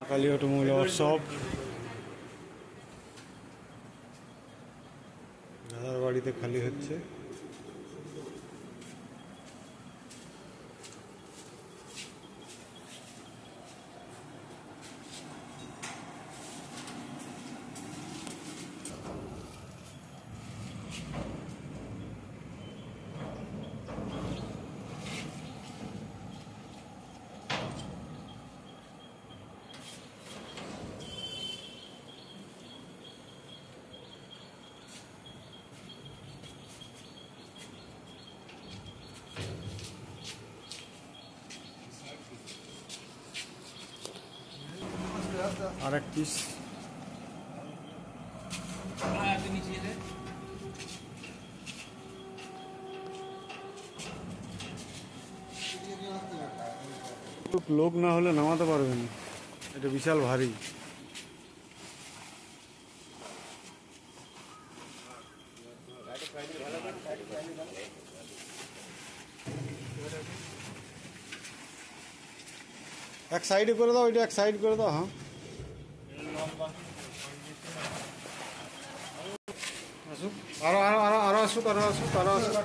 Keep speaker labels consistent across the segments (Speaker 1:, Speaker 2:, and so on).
Speaker 1: Kali automobile workshop, দাদার বাড়িতে খালি হচ্ছে। আর এক পিস লোক না হলে নামাতে পারবেন, এটা বিশাল ভারী। এক সাইডে করে দাও, ওইটা এক সাইড করে দাও। হ্যাঁ আসুক, আরো আরো আরো আরো আসুক, আরো আসুক, আরো আসুক,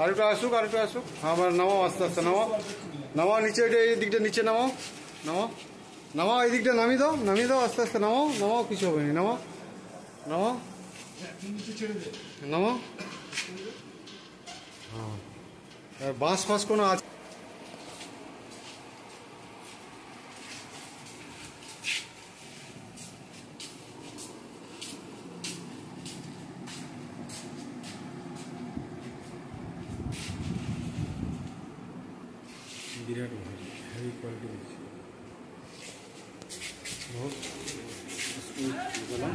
Speaker 1: আরেকটু আসুক, আরেকটু আসুক। হ্যাঁ আবার নামাও, আস্তে আস্তে নামাও, নামাও নিচে, এটা এই দিকটা নিচে নামাও, নামাও নামাও, এই দিকটা নামিয়ে দাও, নামিয়ে দাও, আস্তে আস্তে নামাও, নামাও, কিছু হবে না, নামাও নামাও নামাও। হ্যাঁ বাঁশ ফাঁস কোনো আছে? বিরাট ভারী, হেভি কোয়ালিটি দিচ্ছে। বহুত গেলাম